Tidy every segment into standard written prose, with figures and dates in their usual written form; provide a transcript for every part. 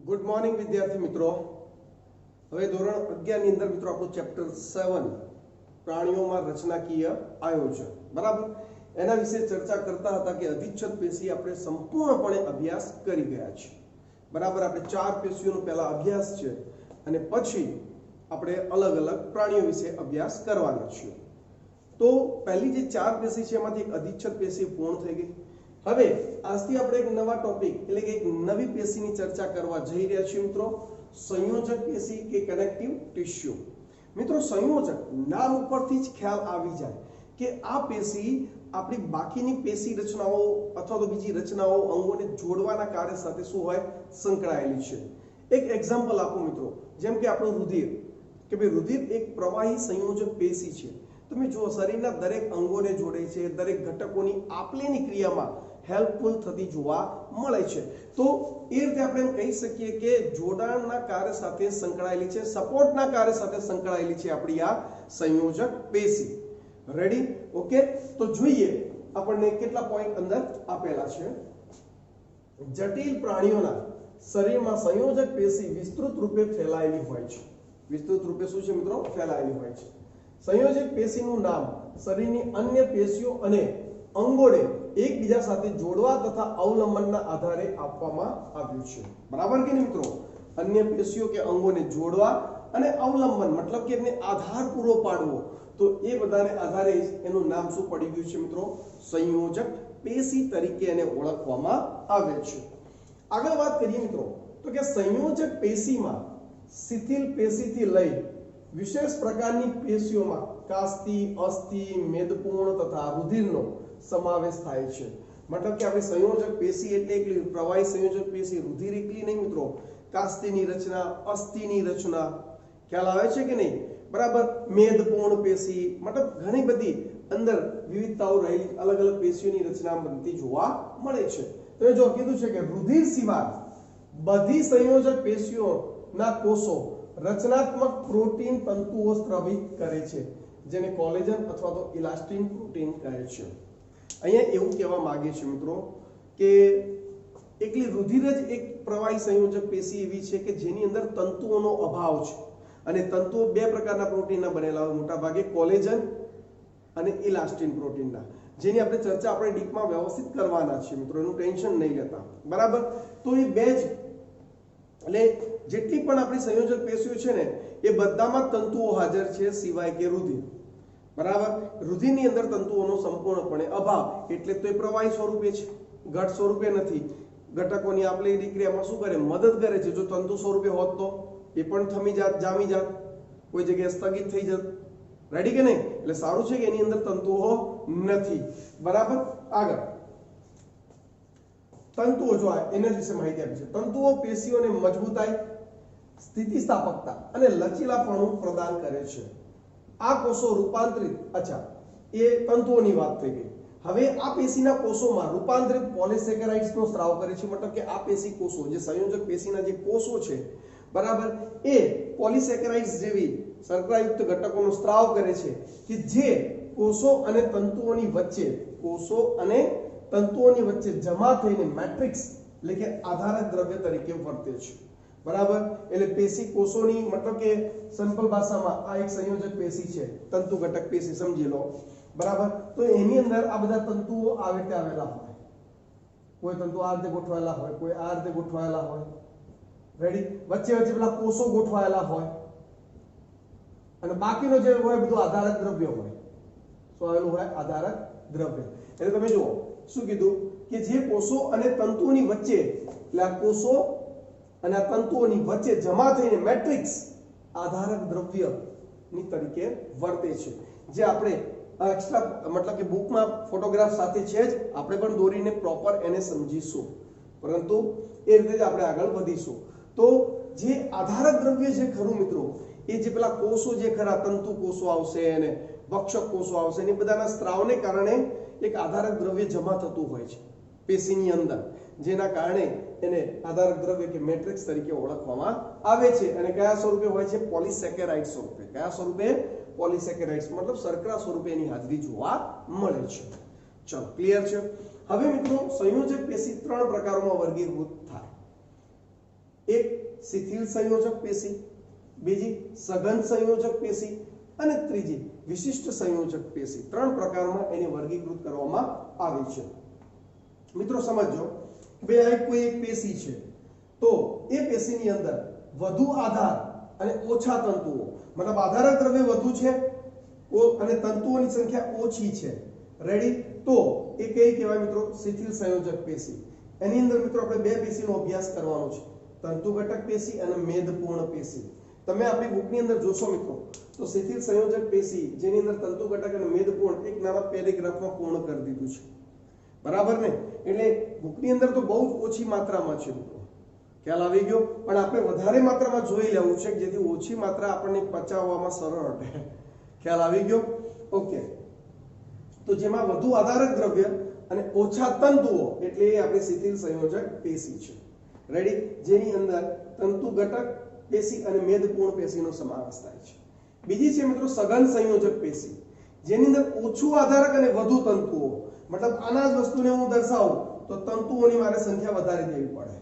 Good morning विद्यार्थी मित्रों। હવે ધોરણ 11 ની અંદર મિત્રો આપણું ચેપ્ટર 7 પ્રાણીઓમાં રચનાકીય આયોજન બરાબર એના વિશે ચર્ચા કરતા હતા કે અધિચ્છદ પેશી આપણે સંપૂર્ણપણે અભ્યાસ કરી ગયા છે બરાબર। આપણે ચાર પેશીઓનો પહેલા અભ્યાસ છે અને પછી આપણે અલગ અલગ પ્રાણીઓ વિશે અભ્યાસ કરવાના છીએ। તો પહેલી જે ચાર પેશી છે એમાંથી એક અધિચ્છદ પેશી પૂર્ણ થઈ ગઈ। હવે આજથી આપણે એક નવા ટોપિક એટલે કે એક નવી પેશીની ચર્ચા કરવા જઈ રહ્યા છીએ મિત્રો, સંયોજક પેશી કે કનેક્ટિવ ટિશ્યુ। મિત્રો સંયોજક નામ ઉપરથી જ ખ્યાલ આવી જાય કે આ પેશી આપણી બાકીની પેશી રચનાઓ અથવા તો બીજી રચનાઓ અંગોને જોડવાના કાર્ય સાથે શું હોય સંકળાયેલી છે। એક એક્ઝામ્પલ આપું મિત્રો, જેમ કે આપણું રુધિર કે ભાઈ રુધિર એક પ્રવાહી સંયોજક પેશી છે। તમે જો શરીરના દરેક અંગોને જોડે છે, દરેક ઘટકોની આપલેની ક્રિયામાં હેલ્પફુલ થતી જોવા મળે છે। તો એ રીતે આપણે એમ કહી શકીએ કે જોડાણના કાર્ય સાથે સંકળાયેલી છે, સપોર્ટના કાર્ય સાથે સંકળાયેલી છે આપણી આ સંયોજક પેશી। રેડી? ઓકે, તો જોઈએ આપણને કેટલા પોઈન્ટ અંદર આપેલા છે। જટિલ પ્રાણીઓના શરીરમાં સંયોજક પેશી વિસ્તૃત રૂપે ફેલાયેલી હોય છે। વિસ્તૃત રૂપે શું છે મિત્રો? ફેલાયેલી હોય છે। સંયોજક પેશીનું નામ શરીરની અન્ય પેશીઓ અને અંગોને એકબીજા સાથે જોડવા તથા અવલંબનના આધારે આપવામાં આવ્યું છે। બરાબર કે નહીં મિત્રો? અન્ય પેશીઓ કે અંગોને જોડવા અને અવલંબન મતલબ કે એને આધાર પૂરો પાડવો, તો એ બધાને આધારે એનું નામ શું પડી ગયું છે મિત્રો? સંયોજક પેશી તરીકે એને ઓળખવામાં આવે છે। આગળ વાત કરીએ મિત્રો તો કે સંયોજક પેશીમાં શિથિલ પેશીથી લઈ વિશેષ પ્રકારની પેશીઓમાં કાસ્તી, અસ્થિ, મેદપૂર્ણ તથા રુધિરનો સમાવેશ થાય છે। મતલબ કે આપણી સંયોજક પેશી એટલે એકલી પ્રવાહી સંયોજક પેશી, રુધિર એકલી નહીં મિત્રો, કાસ્તીની રચના, અસ્થિની રચના, ખ્યાલ આવે છે કે નહીં? બરાબર, મેદપૂર્ણ પેશી, મતલબ ઘણી બધી અંદર વિવિધતાઓ રહેલી અલગ અલગ પેશીઓની રચના બનતી જોવા મળે છે। તો જો કીધું છે કે રુધિર સિવાય બધી સંયોજક પેશીઓના કોષો રચનાત્મક પ્રોટીન તંતુઓ સ્ત્રાવિત કરે છે, જેને કોલેજન અથવા તો ઇલાસ્ટિન પ્રોટીન કહે છે। અહીંયા એવું કહેવા માંગે છે મિત્રો કે એકલી રુધિર જ એક પ્રવાહી સંયોજક પેશી એવી છે કે જેની અંદર તંતુઓનો અભાવ છે અને તંતુઓ બે પ્રકારના પ્રોટીનના બનેલા હોય, મોટા ભાગે કોલેજન અને ઇલાસ્ટિન પ્રોટીનના, જેની આપણે ચર્ચા આપણે ડીપમાં વ્યવસ્થિત કરવાના છીએ મિત્રો, એનું ટેન્શન નહીં લેતા બરાબર। તો એ બે જ એટલે જેટલી પણ આપણી સંયોજક પેશીઓ છે ને એ બધામાં તંતુઓ હાજર છે સિવાય કે રુધિર, બરાબર। રુધિરની અંદર તંતુઓનો સંપૂર્ણપણે અભાવ એટલે તો એ પ્રવાહી સ્વરૂપે છે, ઘટ સ્વરૂપે નથી। ઘટકોની આપલે ક્રિયામાં શું કરે? મદદ કરે છે। જો તંતુ સ્વરૂપે હોત તો એ પણ થમી જાત, જામી જાત, કોઈ જગ્યાએ સ્થગિત થઈ જાત। રેડી કે નહીં? એટલે સારું છે કે એની અંદર તંતુઓ નથી, બરાબર। આગળ તંતુઓ જો એના વિશે માહિતી આપી છે। તંતુઓ પેશીઓને મજબૂતાઈ, સ્થિતિસ્થાપકતા અને લચીલાપણું પ્રદાન કરે છે। આ કોષો રૂપાંતરિત, અચ્છા એ તંતુઓની વાત થઈ ગઈ। હવે આ પેશીના કોષોમાં રૂપાંતરિત પોલિસેકેરાઇડ્સનો સ્ત્રાવ કરે છે। મતલબ કે આ પેશી કોષો જે સંયોજક પેશીના જે કોષો છે બરાબર, એ પોલિસેકેરાઇડ્સ જેવી શર્કરાયુક્ત ઘટકોનો સ્ત્રાવ કરે છે કે જે કોષો અને તંતુઓની વચ્ચે જમા થઈને મેટ્રિક્સ એટલે કે આધારક દ્રવ્ય તરીકે વર્તે છે, બરાબર। એટલે પેશી કોષોની મતલબ કે સિમ્પલ ભાષામાં આ એક સંયોજક પેશી છે, તંતુ ઘટક પેશી સમજી લો, બરાબર। તો એની અંદર આ બધા તંતુઓ આ રીતે આવેલા હોય, કોઈ તંતુ આ રીતે ગોઠવાયેલા હોય, કોઈ આ રીતે ગોઠવાયેલા હોય, રેડી? વચ્ચે વચ્ચે પેલા કોષો ગોઠવાયેલા હોય અને બાકીનો જે હોય બધું આધારક દ્રવ્ય હોય। શું આવેલું હોય? આધારક દ્રવ્ય। એટલે તમે જુઓ શું કીધું કે જે કોષો અને તંતુઓની વચ્ચે એટલે આ કોષો અને આ તંતુઓની વચ્ચે જમા થઈને મેટ્રિક્સ આધારક દ્રવ્યની તરીકે વર્તે છે, જે આપણે એક્સ્ટ્રા મતલબ કે બુકમાં ફોટોગ્રાફ સાથે છે જ, આપણે પણ દોરીને પ્રોપર એને સમજીશું, પરંતુ એ રીતે જ આપણે આગળ વધીશું। તો જે આધારક દ્રવ્ય છે ખરું મિત્રો, એ જે પેલા કોષો જે ખરા તંતુ કોષો આવશે અને ભક્ષક કોષો આવશે, એ બધાના સ્ત્રાવને કારણે એક આધારક દ્રવ્ય જમા થતું હોય છે પેશીની અંદર, જેના કારણે એને આધારક દ્રવ્ય કે મેટ્રિક્સ તરીકે ઓળખવામાં આવે છે। અને કયા સ્વરૂપે હોય છે? પોલિસેકેરાઇડ સ્વરૂપે। કયા સ્વરૂપે? પોલિસેકેરાઇડ્સ મતલબ શર્કરા સ્વરૂપે એની હાજરી જોવા મળે છે। ચલો, ક્લિયર છે? હવે મિત્રો સંયોજક પેશી ત્રણ પ્રકારોમાં વર્ગીકૃત થાય। એક શિથિલ સંયોજક પેશી, બીજી સઘન સંયોજક પેશી અને ત્રીજી વિશિષ્ટ સંયોજક પેશી. ત્રણ પ્રકારમાં એને વર્ગીકૃત કરવામાં આવી છે. મિત્રો સમજો બે આ કોઈ એક પેશી છે તો એ પેશીની અંદર વધુ આધાર અને ઓછા તંતુઓ, મતલબ આધારક દ્રવ્ય વધુ છે અને તંતુઓની સંખ્યા ઓછી છે. રેડી? તો એ કઈ કહેવાય મિત્રો? શિથિલ સંયોજક પેશી. એની અંદર મિત્રો આપણે બે પેશીનો અભ્યાસ કરવાનો છે, તંતુ ઘટક પેશી અને મેદપૂર્ણ પેશી. તમે આપણી બુકની અંદર જોશો મિત્રો તો શિથિલ સંયોજક પેશી જેની અંદર તંતુ ઘટક અને મેદપૂર્ણ એક નાના પેરેગ્રાફમાં પૂર્ણ કરી દીધું છે. બરાબર ને? એટલે બુકની અંદર તો બહુ જ ઓછી માત્રામાં છે મિત્રો. ખ્યાલ આવી ગયો? પણ આપણે વધારે માત્રામાં જોઈ લેવું છે જેથી ઓછી માત્રા આપણને પચાવવામાં સરળ રહે. ખ્યાલ આવી ગયો? ઓકે. તો જેમાં વધુ આધારક દ્રવ્ય અને ઓછા તંતુઓ એટલે એ આપણી શિથિલ સંયોજક પેશી છે. રેડી? જેની અંદર તંતુ ઘટક પેશી અને મેદપૂર્ણ પેશીનો સમાવેશ થાય છે. બીજી છે મિત્રો સઘન સંયોજક પેશી, જેની અંદર ઓછું આધારક અને વધુ તંતુઓ, મતલબ આના જ વસ્તુને હું દર્શાવું તો તંતુઓની મારે સંખ્યા વધારે દેવી પડે.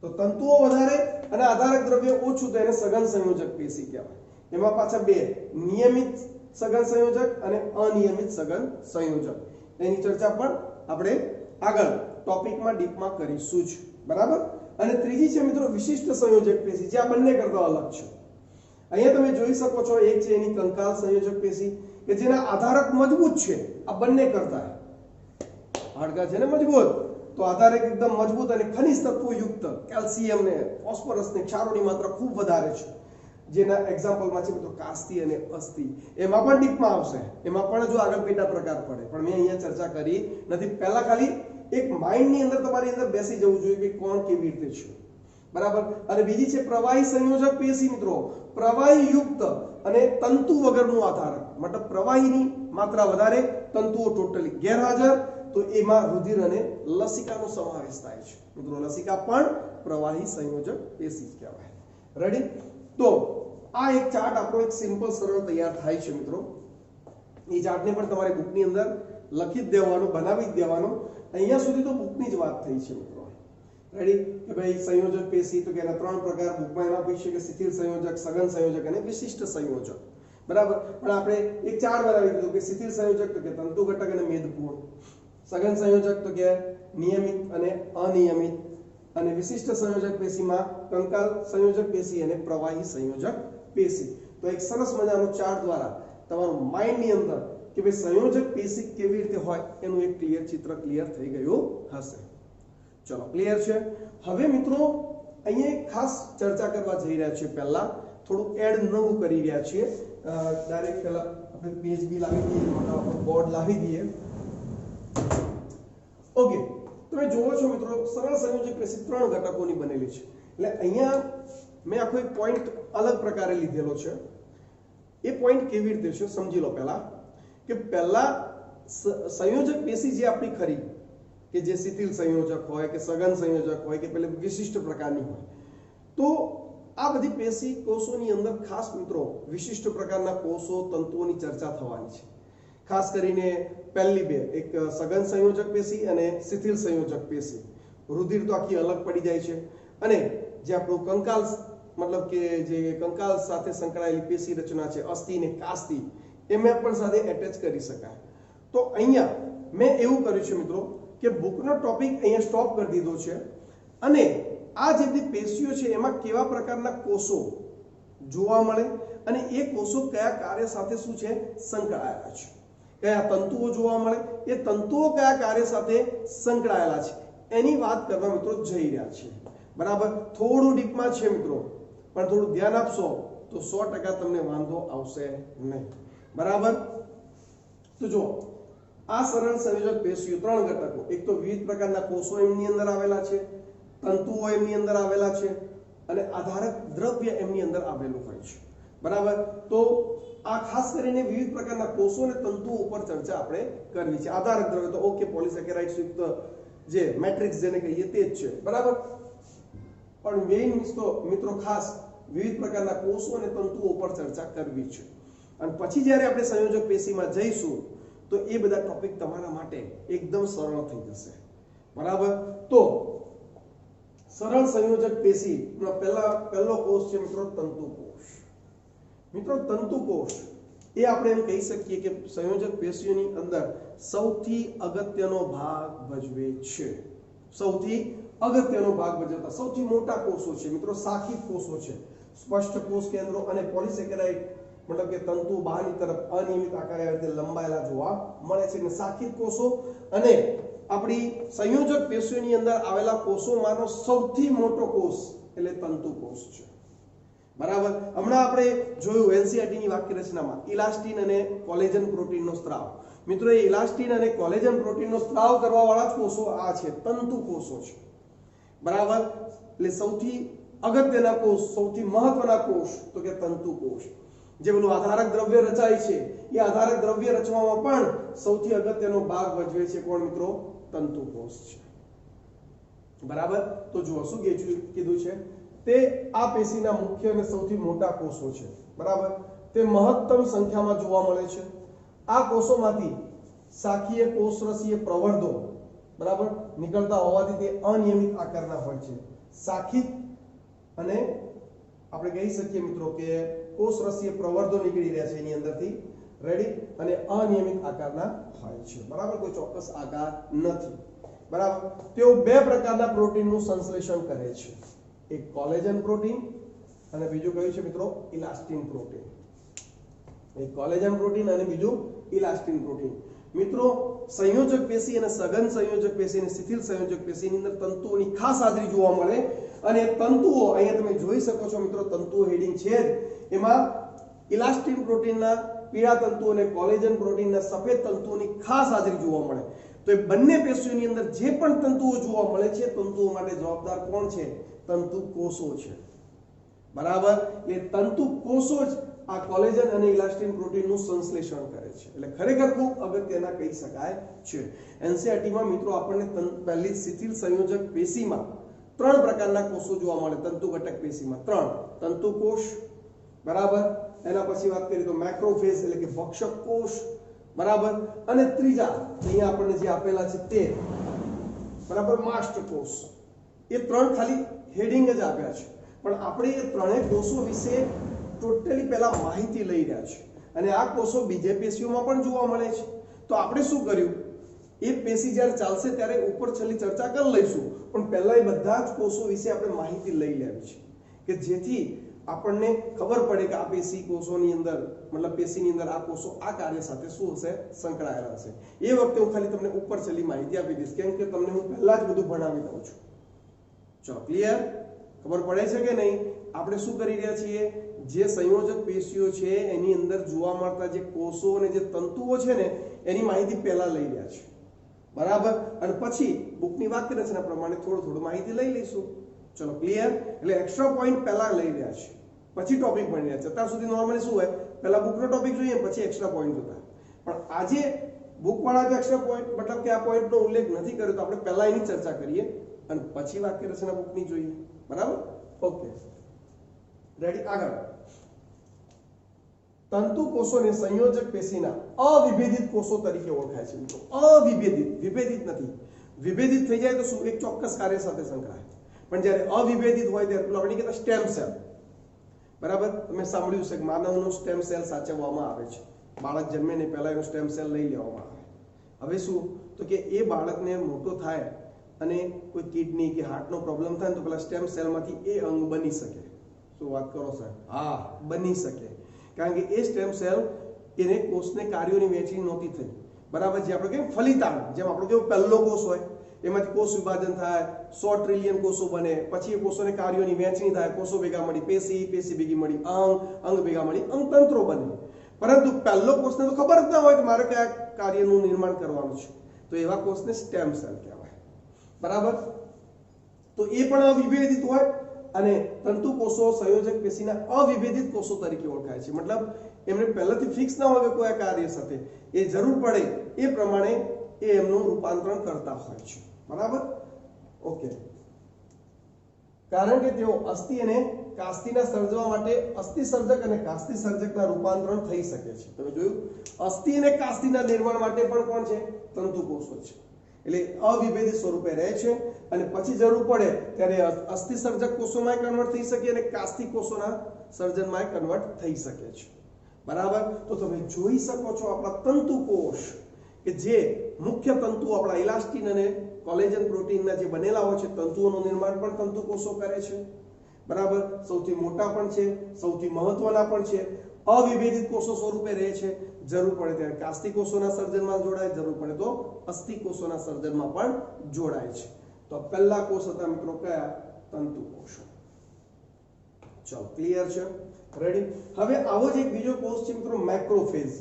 તો તંતુઓ વધારે અને આધારક દ્રવ્ય ઓછું તો એને સઘન સંયોજક પેશી કહેવાય. એમાં પાછા બે, નિયમિત સઘન સંયોજક અને અનિયમિત સઘન સંયોજક. એની ચર્ચા પણ આપણે આગળ ટોપિકમાં ડીપમાં કરીશું જ. બરાબર? અને ત્રીજી છે મિત્રો વિશિષ્ટ સંયોજક પેશી, જે આ બંને કરતા અલગ છે. અહીંયા તમે જોઈ શકો છો એક છે એની કંકાલ સંયોજક પેશી કે જેના આધારક મજબૂત છે. આ બંને કરતા હાડકા છે ને મજબૂત, તો આધારક એકદમ મજબૂત અને ખનિજ તત્વો યુક્ત, કેલ્શિયમ ને ફોસ્ફરસ ને ક્ષારોની માત્રા ખૂબ વધારે છે. જેના એક્ઝામ્પલમાં છે મિત્રો કાસ્તી અને અસ્થિ. એમાં પણ ડીપમાં આવશે, એમાં પણ જો આગળ પેટા પ્રકાર પડે, પણ મેં અહીંયા ચર્ચા કરી નથી. પહેલા ખાલી એક માઇન્ડની અંદર તમારી અંદર બેસી જવું જોઈએ કે કોણ કેવી રીતે છે. બરાબર? અને બીજી છે પ્રવાહી સંયોજક પેશી મિત્રો, પ્રવાહી યુક્ત અને તંતુ વગરનું આધારક, મતલબ પ્રવાહીની માત્રા વધારે, તંતુઓ ટોટલી ગેરહાજર, તો એમાં રુધિર અને લસિકાનો સમાવેશ થાય છે. મિત્રો લસિકા પણ પ્રવાહી સંયોજક પેશી કહેવાય. રેડી? તો આ એક ચાર્ટ આપણો એક સિમ્પલ સરળ તૈયાર થાય છે મિત્રો. એ ચાર્ટને પણ તમારી બુકની અંદર લખી જ દેવાનો, બનાવી જ દેવાનો. અહીંયા સુધી તો બુકની જ વાત થઈ છે મિત્રો. રેડી? કે ભાઈ સંયોજક પેશી તો કે એના ત્રણ પ્રકાર બુકમાં એના આપી છે કે શિથિલ સંયોજક, સઘન સંયોજક અને વિશિષ્ટ સંયોજક. બરાબર? પણ આપણે એક ચાર્ટ બનાવી દીધો કે શિથિલ સંયોજક તો કે તંતુ ઘટક અને મેદપૂર્ણ, સઘન સંયોજક તો કે નિયમિત અને અનિયમિત, અને વિશિષ્ટ સંયોજક પેશીમાં કંકાલ સંયોજક પેશી અને પ્રવાહી સંયોજક પેશી. તો એક સરસ મજાનો ચાર્ટ દ્વારા તમારું માઇન્ડની અંદર કે ભાઈ સંયોજક પેશી કેવી રીતે હોય એનું એક ક્લિયર ચિત્ર ક્લિયર થઈ ગયું હશે. ચલો, ક્લિયર છે? હવે મિત્રો અહીંયા એક ખાસ ચર્ચા કરવા જઈ રહ્યા છીએ. પહેલા થોડું એડ નવું કરી રહ્યા છીએ. ડાયરેક્ટ પહેલા આપણે પેજ બી લાવી દઈએ, મોટા બોર્ડ લાવી દઈએ. ઓકે, તમે જોવો છો મિત્રો સરળ સંયોજક પેશી ત્રણ ઘટકોની બનેલી છે. એટલે અહીંયા મેં આખો એક પોઈન્ટ અલગ પ્રકારે લીધેલો છે. એ પોઈન્ટ કેવી રીતે છે સમજી લો. પહેલા કે પહેલા સંયોજક પેશી જે આપણી ખરી કે જે શિથિલ સંયોજક હોય કે સઘન સંયોજક હોય કે પેલે વિશિષ્ટ પ્રકારની હોય, તો આ બધી પેશી કોષોની અંદર ખાસ મિત્રો વિશિષ્ટ પ્રકારના કોષો તંતુઓની ચર્ચા થવાની છે. ખાસ કરીને પહેલી બે, એક સઘન સંયોજક પેશી અને શિથિલ સંયોજક પેશી. રુધિર તો આખી અલગ પડી જાય છે. અને જે આપણું કંકાલ, મતલબ કે જે કંકાલ સાથે સંકળાયેલી પેશી રચના છે અસ્થિ ને કાસ્તી, એમાં પણ સાથે એટેચ કરી શકાય. તો અહીંયા મેં એવું કર્યું છે મિત્રો કે બુકનો ટોપિક અહીંયા સ્ટોપ કરી દીધો છે. અને આ જે બધી પેશીઓ છે એમાં કેવા પ્રકારના કોષો જોવા મળે અને એ કોષો કયા કાર્ય સાથે શું છે સંકળાયેલા છે, કયા તંતુઓ જોવા મળે, એ તંતુઓ કયા કાર્ય સાથે સંકળાયેલા છે એની વાત કરવા મિત્રો જઈ રહ્યા છે. બરાબર? થોડું ડીપમાં છે મિત્રો, પણ થોડું ધ્યાન આપશો તો 100% તમને વાંધો આવશે નહીં. બરાબર? તો જો આ સરળ સંયોજક પેશીઓ ત્રણ ઘટકો, એક તો વિવિધ પ્રકારના કોષો એમની અંદર આવેલા છે, તંતુઓ એમની અંદર આવેલા છે અને આધારક દ્રવ્ય એમની અંદર આવેલું હોય છે. બરાબર? તો આ ખાસ કરીને વિવિધ પ્રકારના કોષો અને તંતુઓ ઉપર ચર્ચા આપણે કરવી છે. આધારક દ્રવ્ય તો ઓકે પોલિસેકેરાઇડ્સ યુક્ત જે મેટ્રિક્સ જેને કહીએ તે જ છે. બરાબર? પણ મેઇન મિત્રો ખાસ વિવિધ પ્રકારના કોષો અને તંતુઓ ઉપર ચર્ચા કરવી છે. અને પછી જ્યારે આપણે સંયોજક પેશીમાં જઈશું તો એ બધા ટોપિક તમારા માટે એકદમ સરળ થઈ જશે. બરાબર? તો સરળ સંયોજક પેશીનો પહેલો કોષ છે મિત્રો તંતુકોષ. મિત્રો તંતુકોષ એ આપણે એમ કહી શકીએ કે સંયોજક પેશીઓની અંદર સૌથી અગત્યનો ભાગ ભજવે છે. સૌથી અગત્યનો ભાગ ભજવતા સૌથી મોટા કોષો છે મિત્રો શાખિત કોષો છે. સ્પષ્ટ કોષ કેન્દ્રો અને પોલિસેકેરાઇડ મતલબ કે તંતુ બહારની તરફ અનિયમિત આકારે રીતે લંબાયેલા જોવા મળે છે. અને શાખિત કોષો અને આપણી સંયોજક પેશીઓની અંદર આવેલા કોષોમાંનો સૌથી મોટો કોષ એટલે તંતુકોષ છે. બરાબર. હમણાં આપણે જોયું એનસીઈઆરટી ની વાક્ય રચનામાં ઇલાસ્ટિન અને કોલેજન પ્રોટીનનો સ્ત્રાવ. મિત્રો એ ઇલાસ્ટિન અને કોલેજન પ્રોટીનનો સ્ત્રાવ કરવા વાળા કોષો આ છે તંતુકોષો છે. બરાબર. એટલે સૌથી અગત્યના કોષ સૌથી મહત્વના કોષ તો કે તંતુકોષ. જે પેલું આધારક દ્રવ્ય રચાય છે એ આધારક દ્રવ્ય રચવામાં પણ સૌથી અગત્યનો ભાગ ભજવે છે કોણ મિત્રો? તંતુકોષ છે. બરાબર. તો જુઓ શું કીધું છે તે આ પેશીના મુખ્ય અને સૌથી મોટા કોષો છે. બરાબર. તે મહત્તમ સંખ્યામાં જોવા મળે છે. આ કોષોમાંથી શાખીય કોષરસીય પ્રવર્ધો બરાબર નીકળતા હોવાથી તે અનિયમિત આકારના હોય છે. શાખિત અને આપણે કહી શકીએ મિત્રો કે કોષરસીય પ્રવર્ધો નીકળી રહ્યા છે એની અંદરથી રેડી અને અનિયમિત આકારના હોય છે. બરાબર. કોઈ ચોક્કસ આકાર નથી. બરાબર. તેઓ બે પ્રકારના પ્રોટીનનું સંશ્લેષણ કરે છે. એક કોલેજન પ્રોટીન અને બીજું કયું છે મિત્રો? ઇલાસ્ટિન પ્રોટીન. એક કોલેજન પ્રોટીન અને બીજું ઇલાસ્ટિન પ્રોટીન. મિત્રો સંયોજક પેશી અને સઘન સંયોજક પેશી અને શિથિલ સંયોજક પેશીની અંદર તંતુઓની ખાસ હાજરી જોવા મળે અને તંતુઓ અહીંયા તમે જોઈ શકો છો મિત્રો તંતુઓ હેડિંગ છે જ એમાં ઇલાસ્ટિન પ્રોટીનના પીળા તંતુઓ અને કોલેજન પ્રોટીનના સફેદ તંતુઓની ખાસ હાજરી જોવા મળે. તો એ બંને પેશીઓની અંદર જે પણ તંતુઓ જોવા મળે છે તંતુઓ માટે જવાબદાર કોણ છે? તંતુકોષો છે. બરાબર. એટલે તંતુકોષો જ આ કોલેજન અને ઇલાસ્ટિન પ્રોટીનનું સંશ્લેષણ કરે છે. એટલે ખરેખર ખૂબ અગત્યના કહી શકાય છે. એનસીઈઆરટીમાં મિત્રો આપણને પહેલી શિથિલ સંયોજક પેશીમાં ત્રણ પ્રકારના કોષો જોવા મળે. તંતુ ઘટક પેશીમાં ત્રણ તંતુકોષ. બરાબર. એના પછી વાત કરીએ તો મેક્રોફેજ એટલે કે ભક્ષક કોષ. બરાબર. અને ત્રીજા અહીંયા આપણને જે આપેલા છે તે બરાબર માસ્ટર કોષ. એ ત્રણ ખાલી હેડિંગ જ આપ્યા છે પણ આપણે એ ત્રણેય કોષો વિશે ટોટલી પહેલા માહિતી લઈ રહ્યા છે અને આ કોષો બીજે પેશીઓમાં પણ જોવા મળે છે. તો આપણે શું કર્યું એ પેશી જ્યારે ચાલશે ત્યારે ઉપર છેલ્લી ચર્ચા કરી લઈશું પણ પહેલા એ બધા જ કોષો વિશે આપણે માહિતી લઈ લેવી છે કે જેથી આપણને ખબર પડે કે આ પેશી કોષોની અંદર મતલબ પેશીની અંદર આ કોષો આ કાર્ય સાથે શું હશે? સંકળાયેલા હશે. એ વખતે હું ખાલી તમને ઉપર છેલ્લી માહિતી આપી દઈશ કેમ કે તમને હું પહેલા જ બધું ભણાવી દઉં છું. ચલો ક્લિયર? ખબર પડે છે કે નહીં? આપણે શું કરી રહ્યા છીએ? જે સંયોજક પેશીઓ છે એની અંદર જોવા મળતા જે કોષો અને જે તંતુઓ છે ને એની માહિતી પહેલા લઈ રહ્યા છે. બરાબર. અને પછી બુકની વાક્ય રચના પ્રમાણે થોડું માહિતી લઈ લઈશું. ચલો ક્લિયર? એટલે એક્સ્ટ્રા પોઈન્ટ પહેલા લઈ રહ્યા છે પછી ટોપિક ભણી રહ્યા છે. અત્યાર સુધી નોર્મલી શું હોય પહેલા બુકનો ટોપિક જોઈએ પછી એક્સ્ટ્રા પોઈન્ટ જોતા. પણ આજે બુક વાળા જો એક્સ્ટ્રા પોઈન્ટ મતલબ કે આ પોઈન્ટનો ઉલ્લેખ નથી કર્યો તો આપણે પહેલા એની ચર્ચા કરીએ અને પછી વાક્ય રચના બુકની જોઈએ. બરાબર. Okay ready. આગળ તંતુ કોષોને સંયોજક પેશીના અવિભેદિત કોષો તરીકે ઓળખાય છે મિત્રો. અવિભેદિત, વિભેદિત નથી. વિભેદિત થઈ જાય તો શું? એક ચોક્કસ કાર્ય સાથે સંકળાય. પણ જ્યારે અવિભેદિત હોય ત્યારે પેલું આપણે કહેતા સ્ટેમ સેલ. બરાબર. તમે સાંભળ્યું છે કે માનવનું સ્ટેમ સેલ સાચવવામાં આવે છે. બાળક જન્મે ને પહેલા એનો સ્ટેમ સેલ લઈ લેવામાં આવે. હવે શું તો કે એ બાળકને મોટો થાય અને કોઈ કિડની કે હાર્ટનો પ્રોબ્લેમ થાય તો પેલા સ્ટેમ સેલમાંથી એ અંગ બની શકે. શું વાત કરો સાહેબ? હા, બની શકે. કારણ કે એ સ્ટેમ સેલ એને કોષને કાર્યોની વહેંચણી નહોતી થઈ. બરાબર. જે આપણે કહીએ ફલિતાંડ જેમ આપણો કેવો પહેલો કોષ હોય એમાંથી કોષ વિભાજન થાય 100 ટ્રિલિયન કોષો બને પછી એ કોષોને કાર્યોની વહેંચણી થાય કોષો ભેગા મળી પેશી, પેશી ભેગી મળી અંગ, અંગ ભેગા મળી અંગતંત્રો બને. પરંતુ પહેલો કોષને તો ખબર જ ના હોય કે મારે કયા કાર્યનું નિર્માણ કરવાનું છે તો એવા કોષને સ્ટેમ સેલ કહેવાય. બરાબર. તો એ પણ અવિભેદિત હોય અને તંતુ કોષો સંયોજક પેશીના અવિભેદિત કોષો તરીકે ઓળખાય છે. મતલબ એમને પહેલાથી ફિક્સ ના હોય કે કોઈ કાર્ય સાથે એ જરૂર પડે એ પ્રમાણે એ એમનું રૂપાંતરણ કરતા હોય છે. બરાબર. ઓકે. કારણ કે તેઓ અસ્થિ અને કાસ્તિના સર્જવા માટે અસ્થિ સર્જક અને કાસ્તિ સર્જકના રૂપાંતરણ થઈ શકે છે. તમે જોયું અસ્થિ અને કાસ્તિના નિર્માણ માટે પણ કોણ છે? તંતુ કોષો છે. એટલે અવિભેદિત સ્વરૂપે રહે છે અને પછી જરૂર પડે ત્યારે અસ્થિ સર્જક કોષોમાં કન્વર્ટ થઈ શકે અને કાસ્તિક કોષોના સર્જનમાં કન્વર્ટ થઈ શકે છે બરાબર તો તમે જોઈ શકો છો આપણા તંતુ કોષ કે જે મુખ્ય તંતુ આપણા ઇલાસ્ટિન અને કોલેજન પ્રોટીનના જે બનેલા હોય છે તંતુઓનું નિર્માણ પણ તંતુ કોષો કરે છે બરાબર સૌથી મોટા પણ છે સૌથી મહત્વના પણ છે અવિભેદિત કોષો સ્વરૂપે રહે છે જરૂર પડે ત્યારે કાસ્તિક કોષોના સર્જનમાં જોડાય જરૂર પડે તો અસ્થિ કોષોના સર્જનમાં પણ જોડાય છે તો પહેલા કોષ હતા મિત્રો કયા તંતુ કોષો ચલો ક્લિયર છે રેડી હવે આવો જ એક બીજો કોષ છે મિત્રો મેક્રોફેજ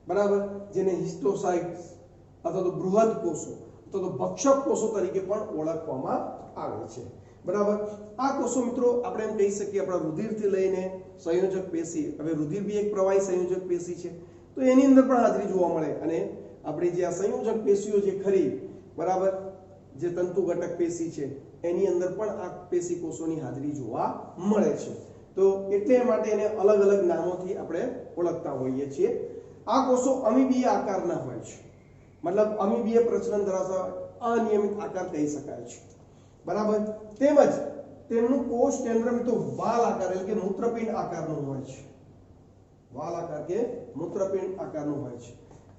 બરાબર જેને હિસ્ટોસાઇટ્સ અથવા તો બૃહદ કોષો અથવા તો ભક્ષક કોષો તરીકે પણ ઓળખવામાં આવે છે બરાબર આ કોષો મિત્રો આપણે એમ કહી શકીએ આપણા રુધિરથી લઈને સંયોજક પેશી હવે રુધિર બી એક પ્રવાહી સંયોજક પેશી છે તો એની અંદર પણ હાજરી જોવા મળે અને આપણી જે આ સંયોજક પેશીઓ જે ખરી બરાબર જે તંતુ ઘટક પેશી છે એની અંદર પણ આ પેશી કોષોની હાજરી જોવા મળે છે તો એટલે માટે એને અલગ અલગ નામોથી આપણે ઓળખતા હોઈએ છીએ આ કોષો અમીબીય આકારના હોય છે મતલબ અમીબીય પ્રચલન ધરાવતા અનિયમિત આકાર કહી શકાય છે બરાબર તેમજ તેમનું કોષ કેન્દ્ર મિત્રો વાલ આકાર એટલે કે મૂત્રપિંડ આકારનું હોય છે વાલ આકાર કે મૂત્રપિંડ આકારનું હોય છે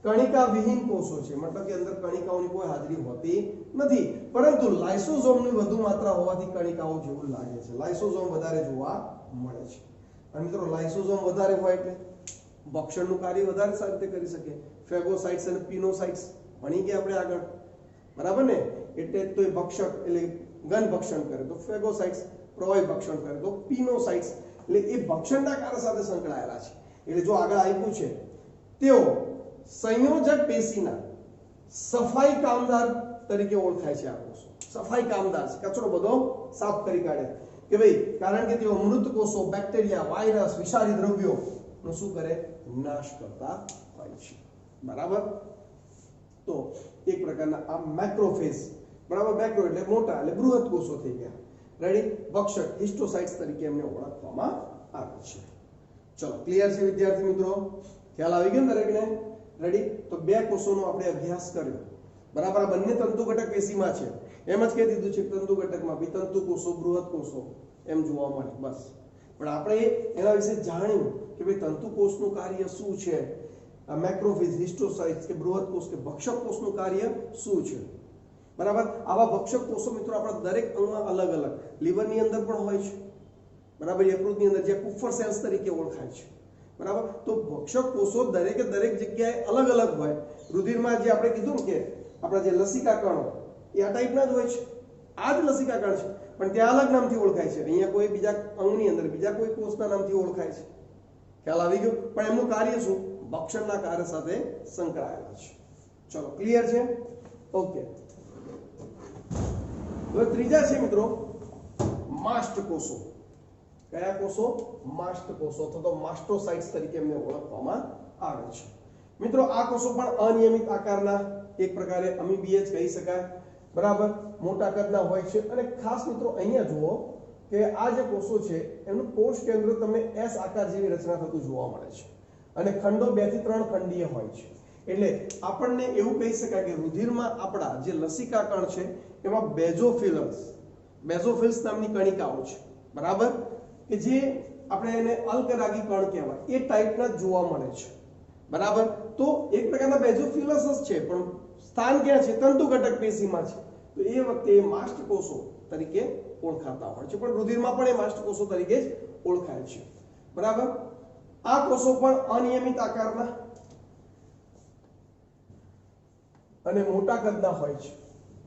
કણિકા વિહીન કોષો છે મતલબ કે અંદર કણિકાઓની કોઈ હાજરી હોતી નથી પરંતુ લાઇસોઝોમની વધુ માત્રા હોવાથી કણિકાઓ જેવું લાગે છે લાઇસોઝોમ વધારે જોવા મળે છે અને મિત્રો લાઇસોઝોમ વધારે હોય એટલે ભક્ષણનું કાર્ય વધારે સારી રીતે કરી શકે ફેગોસાઇટ્સ અને પિનોસાઇટ્સ ભણી ગયા આપણે આગળ બરાબર ને એટલે તો એ ભક્ષક એટલે ઘન ભક્ષણ કરે તો ફેગોસાઇટ્સ પ્રવાહી ભક્ષણ કરે તો પિનોસાઇટ્સ એટલે એ ભક્ષણના કાર્ય સાથે સંકળાયેલા છે એટલે જો આગળ આપ્યું છે તેઓ સંયોજક પેશીના સફાઈ કામદાર તરીકે ઓળખાય છે આ કોષો સફાઈ કામદાર છે કચરો બધો સાફ કરી કાઢે કે ભાઈ કારણ કે તેઓ મૃત કોષો બેક્ટેરિયા વાયરસ વિષારી દ્રવ્યો નો શું કરે નાશ કરતા હોય છે બરાબર તો એક પ્રકારના આ મેક્રોફેજ બરાબર મેક્રો એટલે મોટા એટલે બૃહદ કોષો થઈ ગયા રેડી ભક્ષક હિસ્ટોસાઇટ્સ તરીકે એમને ઓળખવામાં આવે છે ચલો ક્લિયર છે વિદ્યાર્થી મિત્રો ખ્યાલ આવી ગયો દરેકને રેડી તો બે કોષોનો આપણે અભ્યાસ કર્યો બરાબર આ બંને તંતુ ઘટક પેશીમાં છે એમ જ કહી દીધું છે તંતુ ઘટકમાં વિતંતુ કોષો બૃહદ કોષો એમ જોવા મળે બસ પણ આપણે એના વિશે જાણ્યું કે ભાઈ તંતુ કોષનું કાર્ય શું છે આ મેક્રોફેજ હિસ્ટોસાઇટ્સ કે બૃહદ કોષ કે ભક્ષક કોષનું કાર્ય શું છે બરાબર આવા ભક્ષક કોષો મિત્રો આપણા દરેક અંગમાં અલગ અલગ લીવરની અંદર પણ હોય છે બરાબર યકૃતની અંદર જે કુફર સેલ્સ તરીકે ઓળખાય છે બરાબર તો ભક્ષક કોષો દરેકે દરેક જગ્યાએ અલગ અલગ હોય રુધિરમાં જે આપણે કીધું કે આપણા જે લસિકા કણો એ આ ટાઈપના જ હોય છે આ જ લસિકા કણ છે પણ ત્યાં અલગ નામથી ઓળખાય છે અહીંયા કોઈ બીજા અંગની અંદર બીજા કોઈ કોષના નામથી ઓળખાય છે ખ્યાલ આવી ગયો પણ એમનું કાર્ય શું ભક્ષણના કાર્ય સાથે સંકળાયેલા છે ચલો ક્લિયર છે ઓકે હવે ત્રીજા છે મિત્રો માસ્ટ કોષો કયા કોષો માસ્ટ કોષો અથવા તો માસ્ટોસાઇટ્સ તરીકે એમને ઓળખવામાં આવે છે મિત્રો આ કોષો પણ અનિયમિત આકારના એક પ્રકારે અમીબીય જ કહી શકાય બરાબર મોટા કદના હોય છે અને ખાસ મિત્રો અહીંયા જુઓ કે આ જે કોષો છે એનું કોષ કેન્દ્ર તમને એસ આકાર જેવી રચના થતું જોવા મળે છે અને ખંડો 2 થી 3 ખંડીય હોય છે એટલે આપણને એવું કહી શકાય કે રુધિરમાં આપણા જે લસિકા કણ છે એમાં બેઝોફિલ્સ નામની કણિકાઓ છે બરાબર કે જે આપણે એને અલ્કરાગી કણ કહેવાય એ ટાઈપના જોવા મળે છે બરાબર તો એક પ્રકારના બેઝોફિલસ જ છે પણ સ્થાન ક્યાં છે તંતુ ઘટક પેશીમાં છે તો એ વખતે માસ્ટ કોષો તરીકે ઓળખાતા હોય છે પણ રુધિરમાં પણ એ માસ્ટ કોષો તરીકે જ ઓળખાય છે બરાબર આ કોષો પણ અનિયમિત આકારના અને મોટા કદના હોય છે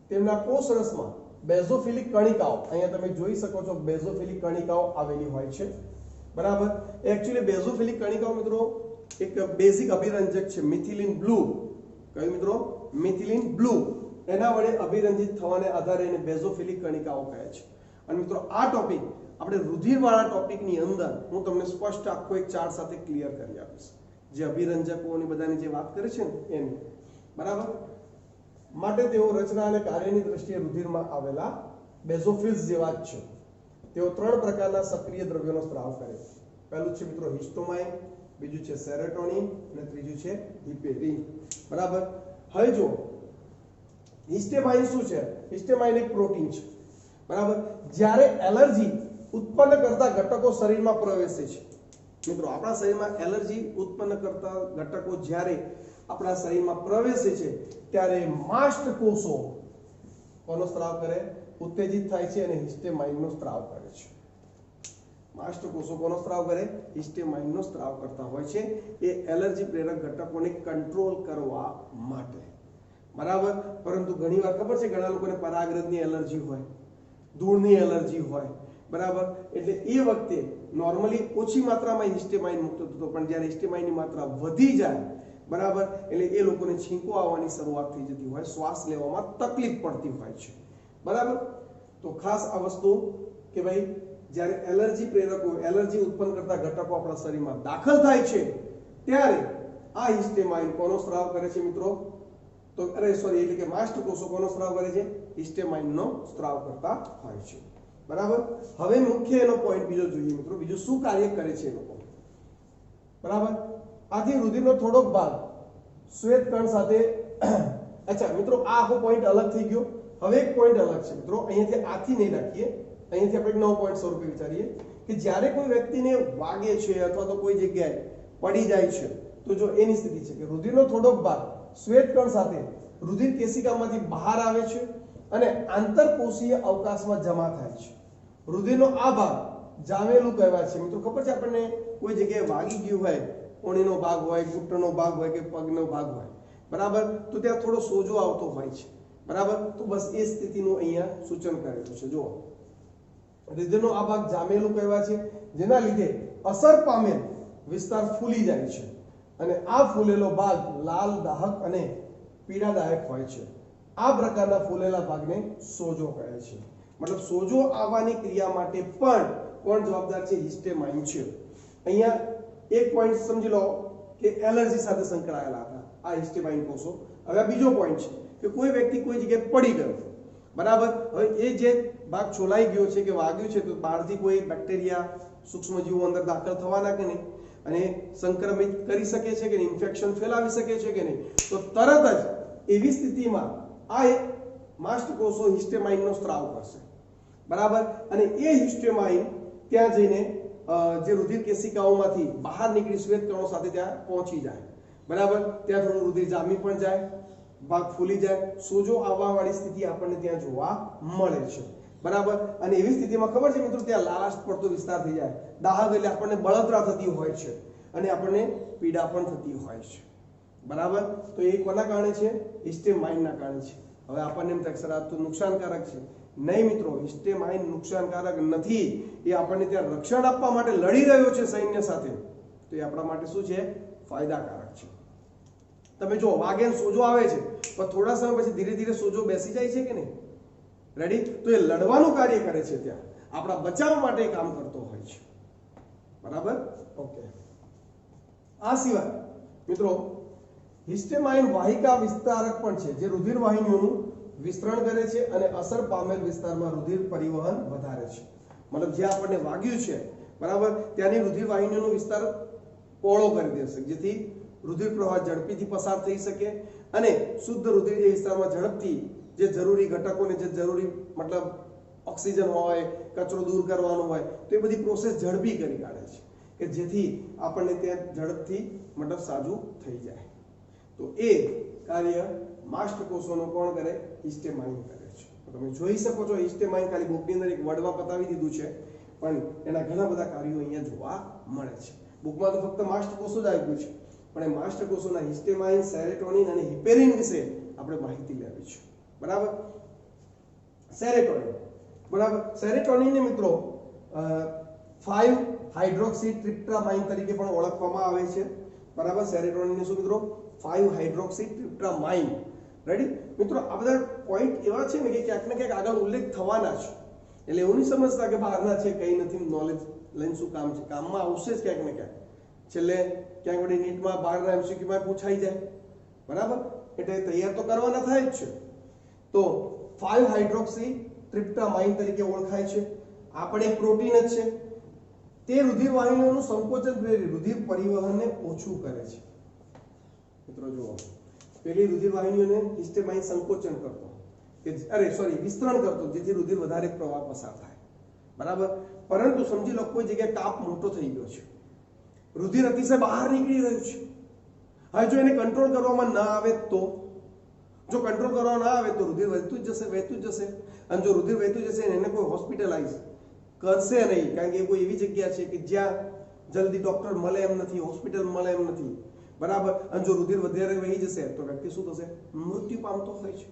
તેમના કોષ રસમાં બેઝોફિલિક કણિકાઓ અહીંયા તમે જોઈ શકો છો બેઝોફિલિક કણિકાઓ આવેલી હોય છે બરાબર એક્ચ્યુઅલી બેઝોફિલિક કણિકાઓ મિત્રો એક બેઝિક અભિરંજક છે મિથિલિન બ્લુ કયું મિત્રો મિથિલિન બ્લુ એના વડે અભિરંજિત થવાને આધારે એને બેઝોફિલિક કણિકાઓ કહે છે અને મિત્રો આ ટોપિક આપણે રુધિરવાળા ટોપિકની અંદર હું તમને સ્પષ્ટ આખો એક ચાર્ટ સાથે ક્લિયર કરી આપીશ જે અભિરંજકોની બધાની જે વાત કરે છે ને એની બરાબર માટે તેઓ રચના અને કાર્યની દ્રષ્ટિએ રુધિરમાં આવેલા બેઝોફિલ્સ જેવા જ છે તેઓ 3 પ્રકારના સક્રિય દ્રવ્યોનો સ્ત્રાવ કરે છે પહેલું છે મિત્રો હિસ્ટોમાઇન બીજું છે સેરોટોનિન અને ત્રીજું છે હિપેરિન બરાબર હવે જો હિસ્ટેમાઇન શું છે? હિસ્ટેમાઇન એક પ્રોટીન છે, બરાબર. જ્યારે એલર્જી ઉત્પન્ન કરતા ઘટકો શરીરમાં પ્રવેશે છે, મિત્રો આપણા શરીરમાં એલર્જી ઉત્પન્ન કરતા ઘટકો જ્યારે આપણા શરીરમાં પ્રવેશે છે ત્યારે માસ્ટ કોષો કોનો સ્ત્રાવ કરે? ઉત્તેજિત થાય છે અને હિસ્ટેમાઇનનો સ્ત્રાવ કરે છે. માસ્ટ કોષો કોનો સ્ત્રાવ કરે? હિસ્ટેમાઇનનો સ્ત્રાવ કરતા હોય છે એ એલર્જી પ્રેરક ઘટકોને કંટ્રોલ કરવા માટે, બરાબર. પરંતુ ઘણીવાર ખબર છે ઘણા લોકોને પરાગરજની એલર્જી હોય, ધૂળની એલર્જી હોય, બરાબર. એટલે એ વખતે નોર્મલી ઓછી માત્રામાં હિસ્ટેમાઇન મુક્ત થતો, પણ જ્યારે હિસ્ટેમાઇનની માત્રા વધી જાય, બરાબર, એટલે એ લોકોને છીંકો આવવાની શરૂઆત થઈ જતી હોય, શ્વાસ લેવામાં તકલીફ પડતી હોય છે, બરાબર. તો ખાસ આ વસ્તુ કે ભાઈ જ્યારે એલર્જી પ્રેરકો, એલર્જી ઉત્પન્ન કરતા ઘટકો આપણા શરીરમાં દાખલ થાય છે ત્યારે આ હિસ્ટેમાઇન કોનો સ્ત્રાવ કરે છે મિત્રો? તો એટલે કે માસ્ટ કોષો કોનો સ્ત્રાવ કરે છે? હિસ્ટેમાઇનનો સ્ત્રાવ કરતા હોય છે, બરાબર. હવે મુખ્ય એનો પોઈન્ટ બીજો જોઈએ મિત્રો, બીજું શું કાર્ય કરે છે એ લોકો, બરાબર. આથી રુધિરનો થોડોક ભાગ શ્વેત કણ સાથે અચ્છા મિત્રો આ આખો પોઈન્ટ અલગ થઈ ગયો. હવે એક પોઈન્ટ અલગ છે મિત્રો, અહીંયાથી આથી નહીં રાખીએ, અહીંયાથી આપણે નવો પોઈન્ટ સ્વરૂપે વિચારીએ કે જ્યારે કોઈ વ્યક્તિને વાગે છે અથવા તો કોઈ જગ્યાએ પડી જાય છે તો જો એની સ્થિતિ છે કે રુધિરનો થોડોક ભાગ શ્વેત કણ સાથે રુધિર કેશિકામાંથી બહાર આવે છે અને આંતરકોષીય અવકાશમાં જમા થાય છે. રુધિરનો આ ભાગ જામેલું કહેવાય છે મિત્રો. ખબર છે આપણને કોઈ જગ્યાએ વાગી ગયું હોય, કોણીનો ભાગ હોય, ઘૂંટણનો ભાગ હોય કે પગનો ભાગ હોય, બરાબર, તો ત્યાં થોડો સોજો આવતો હોય છે, બરાબર. તો બસ એ સ્થિતિનું અહીંયા સૂચન કરેલું છે. જુઓ, રુધિરનો આ ભાગ જામેલું કહેવાય છે, જેના લીધે અસર પામેલ વિસ્તાર ફૂલી જાય છે અને આ ફૂલેલો ભાગ લાલ, દાહક અને પીડાદાયક હોય છે. આ પ્રકારના ફૂલેલા ભાગને સોજો કહે છે. મતલબ સોજો આવવાની ક્રિયા માટે પણ કોણ જવાબદાર છે? હિસ્ટેમાઇન છે. અહીંયા એક પોઈન્ટ સમજી લો કે એલર્જી સાથે સંકળાયેલા હતા આ હિસ્ટેમાઇન કોષો. હવે બીજો પોઈન્ટ છે કે કોઈ વ્યક્તિ કોઈ જગ્યાએ પડી ગયો, બરાબર. હવે એ જે ભાગ છોલાઈ ગયો છે કે વાગ્યું છે તો બહારથી કોઈ બેક્ટેરિયા, સૂક્ષ્મજીવો અંદર દાખલ થવાના કે નહીં, અને સંક્રમિત કરી શકે છે કે નહીં, ઇન્ફેક્શન ફેલાવી શકે છે કે નહીં, તો તરત જ એવી સ્થિતિમાં આ માસ્ટ કોષો હિસ્ટેમાઇનનો સ્ત્રાવ કરશે, બરાબર. અને એ હિસ્ટેમાઇન ત્યાં જઈને જે રુધિર કેશિકાઓમાંથી બહાર નીકળી શ્વેત કણો સાથે ત્યાં પહોંચી જાય, બરાબર. ત્યાં થોડું રુધિર જામી પણ જાય, ભાગ ફૂલી જાય, સોજો આવવાવાળી સ્થિતિ આપણને ત્યાં જોવા મળે છે, બરાબર. અને એવી સ્થિતિમાં ખબર છે મિત્રો ત્યાં લાલાશ પડતો વિસ્તાર થઈ જાય, દાહક એટલે આપણને બળતરા થતી હોય છે અને આપણને પીડા પણ થતી હોય છે, બરાબર. તો એ કોના કારણે છે? હિસ્ટેમાઇનના કારણે છે. હવે આપણને એમ થાય સર આ તો નુકસાનકારક છે. નહીં મિત્રો, હિસ્ટેમાઇન નુકસાનકારક નથી. એ આપણને ત્યાં રક્ષણ આપવા માટે લડી રહ્યો છે સૈન્ય સાથે, તો એ આપણા માટે શું છે? ફાયદાકારક છે. તમે જો વાગે સોજો આવે છે પણ થોડા સમય પછી ધીરે ધીરે સોજો બેસી જાય છે કે નહીં, રેડી? તો એ લડવાનું કાર્ય કરે છે, ત્યાં આપણા બચાવ માટે કામ કરતો હોય છે, બરાબર. ઓકે. આ સિવાય મિત્રો હિસ્ટેમાઇન વાહિકા વિસ્તારક પણ છે, જે રુધિર વાહિનીઓનું વિસ્તરણ કરે છે અને અસર પામેલ વિસ્તારમાં રુધિર પરિવહન વધારે છે. મતલબ જે આપણને વાગ્યું છે, બરાબર, ત્યાંની રુધિર વાહિનીઓનો વિસ્તાર પહોળો કરી દેશે, જેથી રુધિર પ્રવાહ ઝડપીથી પસાર થઈ શકે અને શુદ્ધ રુધિર એ વિસ્તારમાં ઝડપથી જે જરૂરી ઘટકોને, જે જરૂરી મતલબ ઓક્સિજન હોય, કચરો દૂર કરવાનો હોય, તો એ બધી પ્રોસેસ ઝડપી કરી કાઢે છે કે જેથી આપણને ત્યાં ઝડપથી મતલબ સાજું થઈ જાય. તો એ કાર્ય માસ્ટ કોષોનો કોણ કરે? હિસ્ટેમાઇન કરે છે. તમે જોઈ શકો છો હિસ્ટેમાઇન ખાલી બુકની અંદર એક વર્ડમાં બતાવી દીધું છે, પણ એના ઘણા બધા કાર્યો અહીંયા જોવા મળે છે. બુકમાં તો ફક્ત માસ્ટ કોષો જ આપ્યું છે, પણ એ માસ્ટ કોષોના હિસ્ટેમાઇન, સેરેટોનિન અને હિપેરિન વિશે આપણે માહિતી લેવી છે, બરાબર. સેરેટોનિન, બરાબર. સેરેટોનિનને મિત્રો 5 હાઇડ્રોક્સી ટ્રિપ્ટામાઇન તરીકે પણ ઓળખવામાં આવે છે, બરાબર. સેરેટોનિનને શું મિત્રો? 5 હાઇડ્રોક્સી ટ્રિપ્ટામાઇન, રેડી મિત્રો. આ બધા પોઈન્ટ એવા છે ને કે ક્યાંક ને ક્યાંક આગળ ઉલ્લેખ થવાના છે, એટલે એવું નહીં સમજતા કે બહારના છે, કંઈ નથી, નોલેજ લઈને શું કામ છે, કામમાં આવશે જ ક્યાંક ને ક્યાંક. છેલ્લે ક્યાંક વળી નીટમાં બહારના એમસીક્યુમાં પૂછાઈ જાય, બરાબર, એટલે તૈયાર તો કરવાના થાય જ છે. તો 5 હાઇડ્રોક્સી ટ્રિપ્ટામાઇન તરીકે ઓળખાય છે. આ પણ એક પ્રોટીન જ છે. તે રુધિર વાહિનીઓનું સંકોચન પ્રેરી રુધિર પરિવહનને ઓછું કરે છે. મિત્રો જુઓ, પેલી રુધિર વાહિનીઓને હિસ્ટેમાઇન સંકોચન કરતો, વિસ્તરણ કરતો, જેથી રુધિર વધારે પ્રવાહ પસાર થાય, બરાબર. પરંતુ સમજી લો કોઈ જગ્યાએ કાપ મોટો થઈ ગયો છે, રુધિર અતિશય બહાર નીકળી રહ્યું છે. હવે જો એને કંટ્રોલ કરવામાં ન આવે તો, જો કંટ્રોલ કરવામાં ના આવે તો રુધિર વહેતું જ જશે. અને જો રુધિર વહેતું જશે એને કોઈ હોસ્પિટલાઇઝ કરશે નહીં, કારણ કે એ કોઈ એવી જગ્યા છે કે જ્યાં જલ્દી ડોક્ટર મળે એમ નથી, હોસ્પિટલ મળે એમ નથી, બરાબર. અને જો રુધિર વધારે વહી જશે તો વ્યક્તિ શું થશે? મૃત્યુ પામતો હોય છે.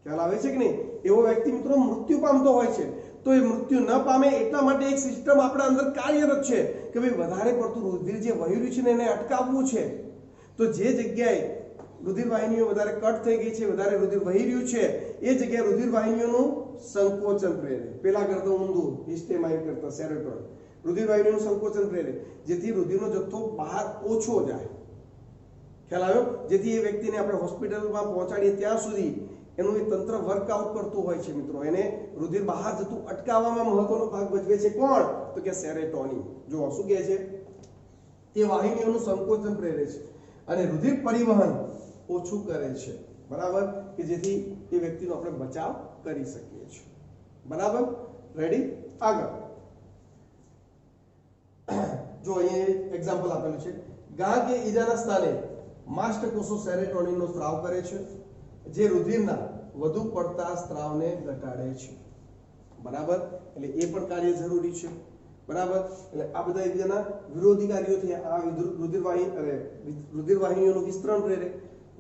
ખ્યાલ આવે છે કે નહીં? એવો વ્યક્તિ મિત્રો મૃત્યુ પામતો હોય છે. તો એ મૃત્યુ ન પામે એટલા માટે એક સિસ્ટમ આપણા અંદર કાર્યરત છે કે ભાઈ વધારે પડતું રુધિર જે વહી રહ્યું છે ને એને અટકાવવું છે. તો જે જગ્યાએ રુધિર વાહિનીઓ વધારે કટ થઈ ગઈ છે, વધારે રુધિર વહી રહ્યું છે, એ જગ્યાએ રુધિર વાહિનીઓનું સંકોચન પ્રેરે. પેલા કરતા ઊંધું, હિસ્ટેમાઇન કરતા સેરોટોનિન. રુધિર વાહિનીઓનું સંકોચન પ્રેરે, જેથી રુધિરનો જથ્થો બહાર ઓછો જાય. ખ્યાલ આવ્યો? જેથી એ વ્યક્તિને આપણે હોસ્પિટલમાં પહોંચાડીએ ત્યાં સુધી એનું એ તંત્ર વર્કઆઉટ કરતું હોય છે મિત્રો. એને રુધિર બહાર જતું અટકાવવામાં મહત્વનો ભાગ ભજવે છે. કોણ? તો કે સેરોટોનિન. જો શું કહે છે? તે વાહિનીઓનું સંકોચન પ્રેરે છે અને રુધિર પરિવહન ઓછું કરે છે, બરાબર, કે જેથી એ વ્યક્તિનો આપણે બચાવ કરી શકીએ છીએ, બરાબર. રેડી? આગળ જો અહીંયા એક્ઝામ્પલ આપેલું છે. ઘા કે ઈજાના સ્થાને માસ્ટકોષો સેરોટોનિનનો સ્ત્રાવ કરે છે, જે રુધિરના વધુ પડતા સ્ત્રાવને ઘટાડે છે, બરાબર. એટલે એ પણ કાર્ય જરૂરી છે, બરાબર. એટલે આ બધા એકબીજાના વિરોધી કાર્યો થયા. આ રુધિર વાહિનીઓનું વિસ્તરણ પ્રેરે,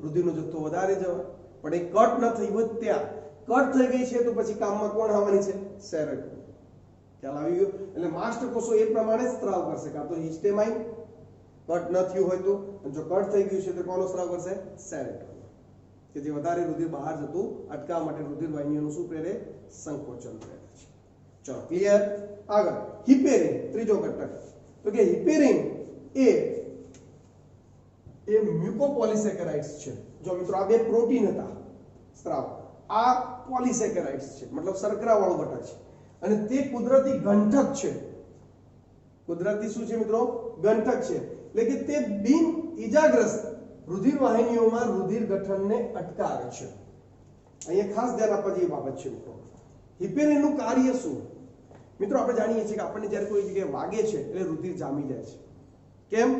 રુધિરનો જથ્થો વધારે જવાય, પણ એ કટ ન થઈ હોય ત્યાં. કટ થઈ ગઈ છે તો પછી કામમાં કોણ આવવાની છે? સેરોટોનિન. ખ્યાલ આવી ગયો? એટલે માસ્ટકોષો એ પ્રમાણે સ્ત્રાવ કરશે, કાં તો હિસ્ટેમાઇન કટ ન થયું હોય તો, જો કટ થઈ ગયું છે તો કોનો સ્ત્રાવ કરશે? સેરોટોનિન, કે જે વધારે રુધિર બહાર જતું અટકાવવા માટે રુધિર વાહિનીઓનું શું પ્રેરે? સંકોચન પ્રેરે છે. ચલો ક્લિયર? આગળ હિપેરિન, ત્રીજો ઘટક. તો કે હિપેરિન એ મ્યુકોપોલિસેકેરાઇડ્સ છે. જો મિત્રો આ બે પ્રોટીન હતા સ્ત્રાવ, આ પોલિસેકેરાઇડ્સ છે, મતલબ શર્કરા વાળો ઘટક છે, અને તે કુદરતી ગંઠક છે. કુદરતી શું છે મિત્રો? ગંઠક છે. એટલે કે તે બિન ઈજાગ્રસ્ત રુધિર વાહિનીઓમાં રુધિર ગઠનને અટકાવે છે. અહીંયા ખાસ ધ્યાન આપવા જેવી બાબત છે મિત્રો. હિપેરિનનું કાર્ય શું? મિત્રો આપણે જાણીએ છીએ કે આપણને જ્યારે કોઈ જગ્યાએ વાગે છે એટલે રુધિર જામી જાય છે. કેમ?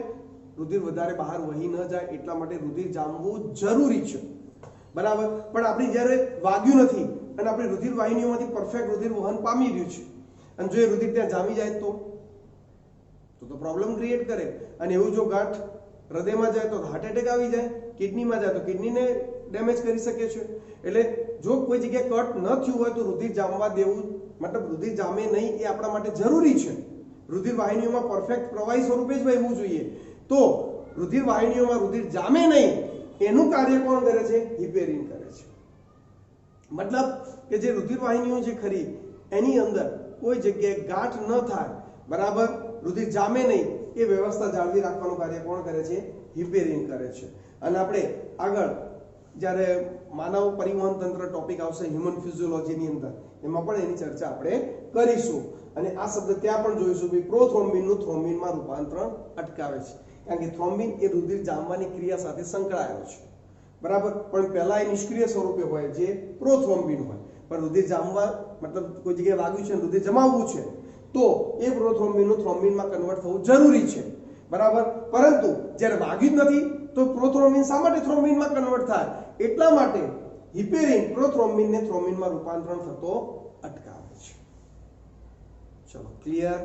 રુધિર વધારે બહાર વહી ન જાય એટલા માટે રુધિર જામવું જરૂરી છે, બરાબર. પણ આપણે જ્યારે વાગ્યું નથી અને આપણી રુધિર વાહિનીઓમાંથી પરફેક્ટ રુધિર વહન પામી રહ્યું છે અને જો એ રુધિર ત્યાં જામી જાય તો પ્રોબ્લેમ ક્રિએટ કરે. અને એવું જો ગાંઠ હૃદયમાં જાય તો હાર્ટ એટેક આવી જાય, કિડનીમાં જાય તો કિડનીને ડેમેજ કરી શકે છે. એટલે જો કોઈ જગ્યાએ કટ ન થયું હોય તો રુધિર જામવા દેવું, મતલબ રુધિર જામે નહીં, એ આપણા માટે જરૂરી છે. રુધિર વાહિનીઓમાં પરફેક્ટ પ્રવાહી સ્વરૂપે જ વહેવું જોઈએ. તો રુધિર વાહિનીઓમાં રુધિર જામે નહીં એનું કાર્ય કોણ કરે છે? હિપેરિન કરે છે. મતલબ કે જે રુધિર વાહિનીઓ છે ખરી એની અંદર કોઈ જગ્યાએ ગાંઠ ન થાય, બરાબર, રુધિર જામે નહીં, એ વ્યવસ્થા જાળવી રાખવાનું કાર્ય કોણ કરે છે? હિપેરિન કરે છે. અને આપણે આગળ જ્યારે માનવ પરિવહન તંત્ર ટોપિક આવશે હ્યુમન ફિઝિયોલોજીની અંદર, એમાં પણ એની ચર્ચા આપણે કરીશું. અને આ શબ્દ ત્યાં પણ જોઈશું કે પ્રોથ્રોમ્બિનનું થ્રોમ્બિનમાં રૂપાંતરણ અટકાવે છે, કારણ કે થ્રોમ્બિન એ રુધિર જામવાની ક્રિયા સાથે સંકળાયેલો છે, બરાબર. પણ પહેલા એ નિષ્ક્રિય સ્વરૂપે હોય જે પ્રોથ્રોમ્બિન હોય, પણ રુધિર જામવા મતલબ કોઈ જગ્યાએ વાગ્યું છે, રુધિર જમાવવું છે તો એ પ્રોથ્રોમ્બિનનું થ્રોમ્બિનમાં કન્વર્ટ થવું જરૂરી છે, બરાબર. પરંતુ જ્યારે વાગ્યું જ નથી તો પ્રોથ્રોમ્બિન શા માટે થ્રોમ્બિનમાં કન્વર્ટ થાય? એટલા માટે હિપેરિન પ્રોથ્રોમ્બિનને થ્રોમ્બિનમાં રૂપાંતરણ થતો અટકાવે છે. ચલો ક્લિયર?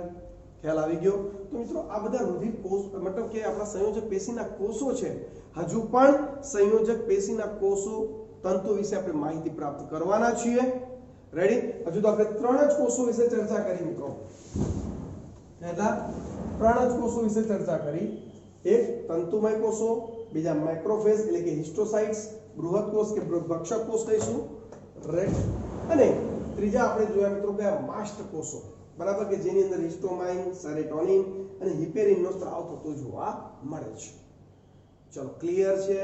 ખ્યાલ આવી ગયો? તો મિત્રો આ બધા રુધિર કોષ મતલબ કે આપણા સંયોજક પેશીના કોષો છે. હજુ પણ સંયોજક પેશીના કોષો તંતુ વિશે આપણે માહિતી પ્રાપ્ત કરવાના છીએ. રેડી? હજુ તો આપણે 3 જ કોષો વિશે ચર્ચા કરી મિત્રો. પહેલા 3 જ કોષો વિશે ચર્ચા કરી. એક તંતુમય કોષો, બીજા મેક્રોફેજ એટલે કે હિસ્ટોસાઇટ્સ, બૃહદ કોષ કે ભક્ષક કોષ કહીશું, રાઈટ, અને ત્રીજા આપણે જોયા મિત્રો કે માસ્ટ કોષો, બરાબર, કે જેની અંદર હિસ્ટોમાઇન, સેરોટોનિન અને હિપેરિનનો સ્ત્રાવ થતો જોવા મળે છે. ચલો ક્લિયર છે?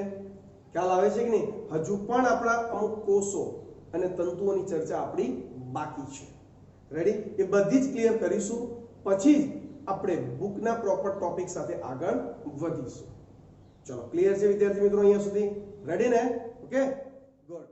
ખ્યાલ આવે છે કે નહીં? હજુ પણ આપણા અમુક કોષો અને તંતુઓની ચર્ચા આપણી બાકી છે. રેડી? એ બધી જ ક્લિયર કરીશું, પછી જ આપણે બુકના પ્રોપર ટોપિક સાથે આગળ વધીશું. ચલો ક્લિયર છે વિદ્યાર્થી મિત્રો અહીંયા સુધી? રેડી ને? Okay, good.